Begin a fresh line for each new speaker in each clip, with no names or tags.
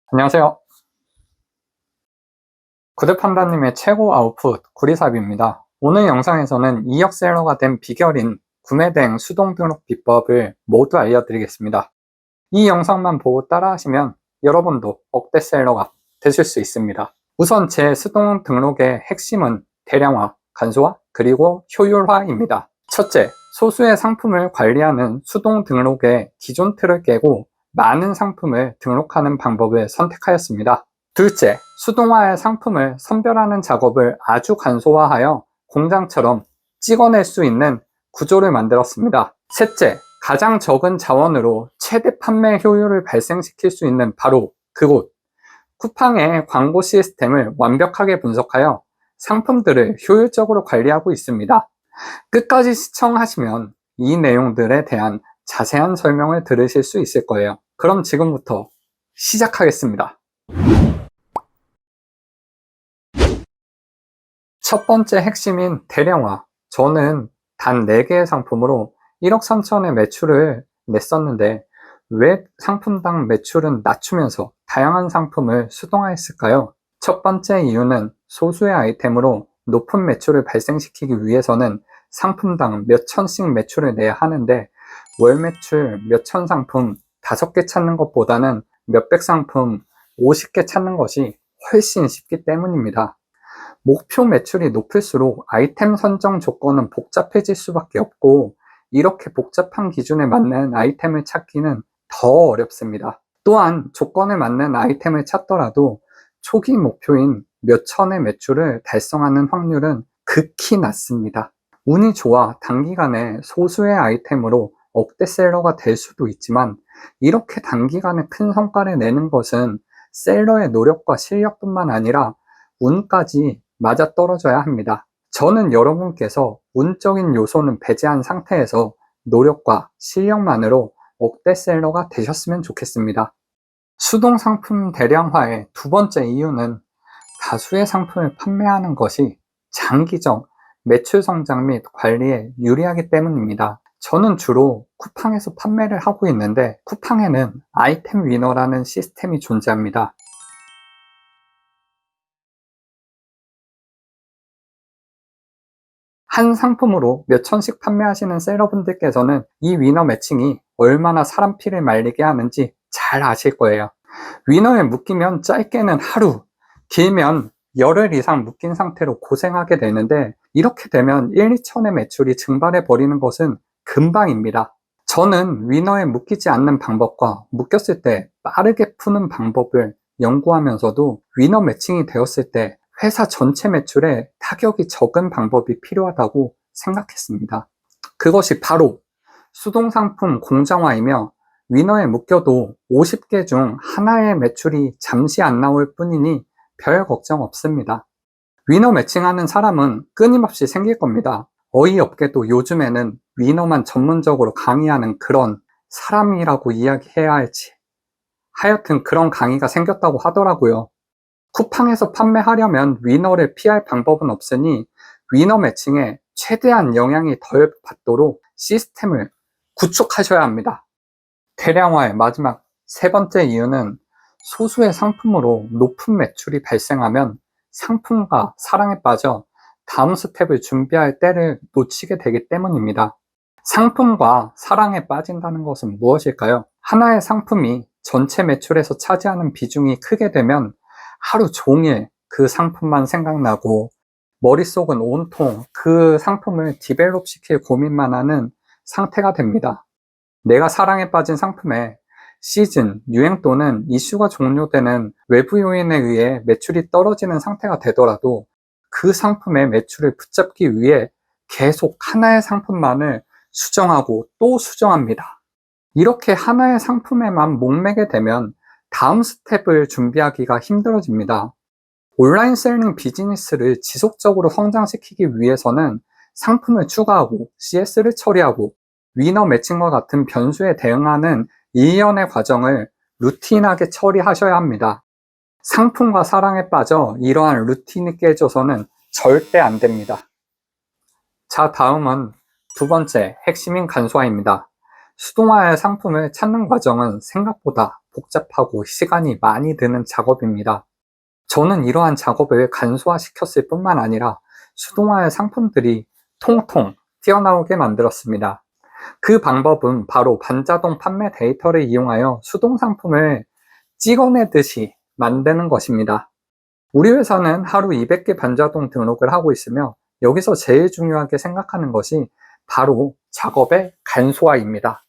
안녕하세요. 구대판다님의 최고 아웃풋 구리삽입니다. 오늘 영상에서는 2억 셀러가 된 비결인 구매대행 수동 등록 비법을 모두 알려드리겠습니다. 이 영상만 보고 따라하시면 여러분도 억대 셀러가 되실 수 있습니다. 우선 제 수동 등록의 핵심은 대량화, 간소화, 그리고 효율화입니다. 첫째, 소수의 상품을 관리하는 수동 등록의 기존 틀을 깨고 많은 상품을 등록하는 방법을 선택하였습니다. 둘째, 수동화의 상품을 선별하는 작업을 아주 간소화하여 공장처럼 찍어낼 수 있는 구조를 만들었습니다. 셋째, 가장 적은 자원으로 최대 판매 효율을 발생시킬 수 있는 바로 그곳, 쿠팡의 광고 시스템을 완벽하게 분석하여 상품들을 효율적으로 관리하고 있습니다. 끝까지 시청하시면 이 내용들에 대한 자세한 설명을 들으실 수 있을 거예요. 그럼 지금부터 시작하겠습니다. 첫 번째 핵심인 대량화. 저는 단 4개의 상품으로 1억 3천의 매출을 냈었는데 왜 상품당 매출은 낮추면서 다양한 상품을 수동화했을까요? 첫 번째 이유는 소수의 아이템으로 높은 매출을 발생시키기 위해서는 상품당 몇 천씩 매출을 내야 하는데 월 매출 몇 천 상품 5개 찾는 것보다는 몇백 상품 50개 찾는 것이 훨씬 쉽기 때문입니다. 목표 매출이 높을수록 아이템 선정 조건은 복잡해질 수밖에 없고 이렇게 복잡한 기준에 맞는 아이템을 찾기는 더 어렵습니다. 또한 조건에 맞는 아이템을 찾더라도 초기 목표인 몇 천의 매출을 달성하는 확률은 극히 낮습니다. 운이 좋아 단기간에 소수의 아이템으로 억대셀러가 될 수도 있지만 이렇게 단기간에 큰 성과를 내는 것은 셀러의 노력과 실력뿐만 아니라 운까지 맞아떨어져야 합니다. 저는 여러분께서 운적인 요소는 배제한 상태에서 노력과 실력만으로 억대셀러가 되셨으면 좋겠습니다. 수동 상품 대량화의 두 번째 이유는 다수의 상품을 판매하는 것이 장기적 매출 성장 및 관리에 유리하기 때문입니다. 저는 주로 쿠팡에서 판매를 하고 있는데 쿠팡에는 아이템 위너라는 시스템이 존재합니다. 한 상품으로 몇 천씩 판매하시는 셀러분들께서는 이 위너 매칭이 얼마나 사람 피를 말리게 하는지 잘 아실 거예요. 위너에 묶이면 짧게는 하루, 길면 열흘 이상 묶인 상태로 고생하게 되는데 이렇게 되면 1, 2천의 매출이 증발해 버리는 것은 금방입니다. 저는 위너에 묶이지 않는 방법과 묶였을 때 빠르게 푸는 방법을 연구하면서도 위너 매칭이 되었을 때 회사 전체 매출에 타격이 적은 방법이 필요하다고 생각했습니다. 그것이 바로 수동상품 공장화이며 위너에 묶여도 50개 중 하나의 매출이 잠시 안 나올 뿐이니 별 걱정 없습니다. 위너 매칭하는 사람은 끊임없이 생길 겁니다. 어이없게도 요즘에는 위너만 전문적으로 강의하는 그런 사람이라고 이야기해야 할지 하여튼 그런 강의가 생겼다고 하더라고요. 쿠팡에서 판매하려면 위너를 피할 방법은 없으니 위너 매칭에 최대한 영향이 덜 받도록 시스템을 구축하셔야 합니다. 대량화의 마지막 세 번째 이유는 소수의 상품으로 높은 매출이 발생하면 상품과 사랑에 빠져 다음 스텝을 준비할 때를 놓치게 되기 때문입니다. 상품과 사랑에 빠진다는 것은 무엇일까요? 하나의 상품이 전체 매출에서 차지하는 비중이 크게 되면 하루 종일 그 상품만 생각나고 머릿속은 온통 그 상품을 디벨롭 시킬 고민만 하는 상태가 됩니다. 내가 사랑에 빠진 상품에 시즌, 유행 또는 이슈가 종료되는 외부 요인에 의해 매출이 떨어지는 상태가 되더라도 그 상품의 매출을 붙잡기 위해 계속 하나의 상품만을 수정하고 또 수정합니다. 이렇게 하나의 상품에만 목매게 되면 다음 스텝을 준비하기가 힘들어집니다. 온라인 셀링 비즈니스를 지속적으로 성장시키기 위해서는 상품을 추가하고 CS를 처리하고 위너 매칭과 같은 변수에 대응하는 일련의 과정을 루틴하게 처리하셔야 합니다. 상품과 사랑에 빠져 이러한 루틴이 깨져서는 절대 안 됩니다. 자, 다음은 두 번째 핵심인 간소화입니다. 수동화의 상품을 찾는 과정은 생각보다 복잡하고 시간이 많이 드는 작업입니다. 저는 이러한 작업을 간소화시켰을 뿐만 아니라 수동화의 상품들이 통통 튀어나오게 만들었습니다. 그 방법은 바로 반자동 판매 데이터를 이용하여 수동 상품을 찍어내듯이 만드는 것입니다. 우리 회사는 하루 200개 반자동 등록을 하고 있으며 여기서 제일 중요하게 생각하는 것이 바로 작업의 간소화입니다.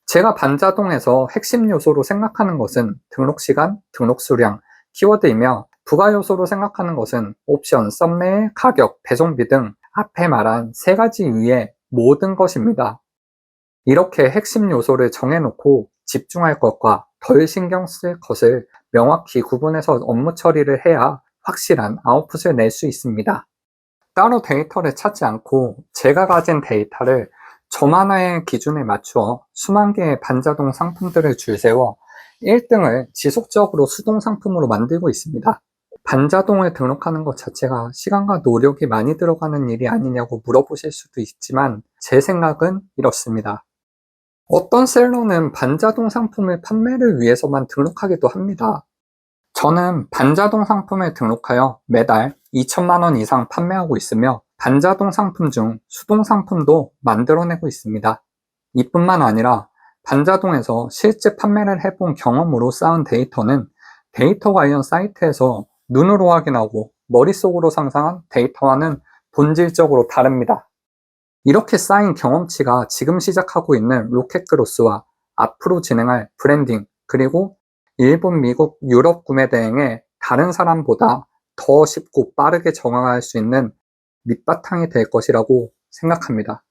제가 반자동에서 핵심 요소로 생각하는 것은 등록 시간, 등록 수량, 키워드이며 부가 요소로 생각하는 것은 옵션, 썸네일, 가격, 배송비 등 앞에 말한 세 가지 위의 모든 것입니다. 이렇게 핵심 요소를 정해놓고 집중할 것과 덜 신경 쓸 것을 명확히 구분해서 업무 처리를 해야 확실한 아웃풋을 낼 수 있습니다. 따로 데이터를 찾지 않고 제가 가진 데이터를 저만의 기준에 맞추어 수만 개의 반자동 상품들을 줄세워 1등을 지속적으로 수동 상품으로 만들고 있습니다. 반자동을 등록하는 것 자체가 시간과 노력이 많이 들어가는 일이 아니냐고 물어보실 수도 있지만 제 생각은 이렇습니다. 어떤 셀러는 반자동 상품을 판매를 위해서만 등록하기도 합니다. 저는 반자동 상품을 등록하여 매달 2천만 원 이상 판매하고 있으며 반자동 상품 중 수동 상품도 만들어내고 있습니다. 이뿐만 아니라 반자동에서 실제 판매를 해본 경험으로 쌓은 데이터는 데이터 관련 사이트에서 눈으로 확인하고 머릿속으로 상상한 데이터와는 본질적으로 다릅니다. 이렇게 쌓인 경험치가 지금 시작하고 있는 로켓그로스와 앞으로 진행할 브랜딩 그리고 일본, 미국, 유럽 구매 대행에 다른 사람보다 더 쉽고 빠르게 적응할 수 있는 밑바탕이 될 것이라고 생각합니다.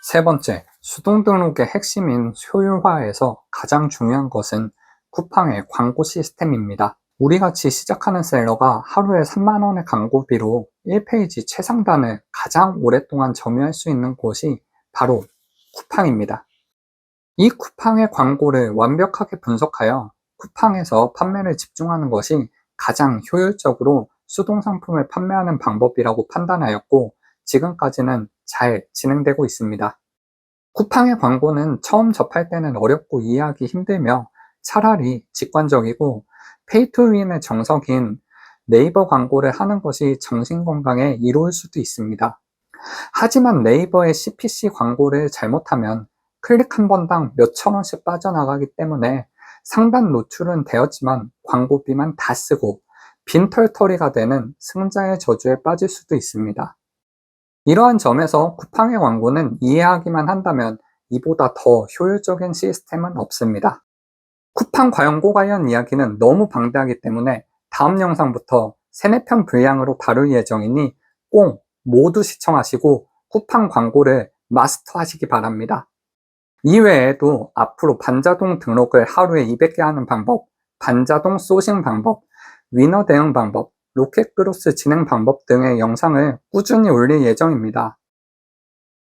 세 번째, 수동 등록의 핵심인 효율화에서 가장 중요한 것은 쿠팡의 광고 시스템입니다. 우리같이 시작하는 셀러가 하루에 3만 원의 광고비로 1페이지 최상단을 가장 오랫동안 점유할 수 있는 곳이 바로 쿠팡입니다. 이 쿠팡의 광고를 완벽하게 분석하여 쿠팡에서 판매를 집중하는 것이 가장 효율적으로 수동 상품을 판매하는 방법이라고 판단하였고 지금까지는 잘 진행되고 있습니다. 쿠팡의 광고는 처음 접할 때는 어렵고 이해하기 힘들며 차라리 직관적이고 페이투윈의 정석인 네이버 광고를 하는 것이 정신건강에 이로울 수도 있습니다. 하지만 네이버의 CPC 광고를 잘못하면 클릭 한 번당 몇천 원씩 빠져나가기 때문에 상단 노출은 되었지만 광고비만 다 쓰고 빈털터리가 되는 승자의 저주에 빠질 수도 있습니다. 이러한 점에서 쿠팡의 광고는 이해하기만 한다면 이보다 더 효율적인 시스템은 없습니다. 쿠팡 광고 관련 이야기는 너무 방대하기 때문에 다음 영상부터 3, 4편 분량으로 다룰 예정이니 꼭 모두 시청하시고 쿠팡 광고를 마스터하시기 바랍니다. 이외에도 앞으로 반자동 등록을 하루에 200개 하는 방법, 반자동 소싱 방법, 위너 대응 방법, 로켓그로스 진행 방법 등의 영상을 꾸준히 올릴 예정입니다.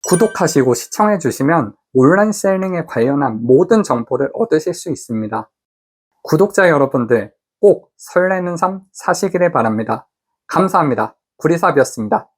구독하시고 시청해주시면 온라인 셀링에 관련한 모든 정보를 얻으실 수 있습니다. 구독자 여러분들 꼭 설레는 삶 사시기를 바랍니다. 감사합니다. 구리삽이었습니다.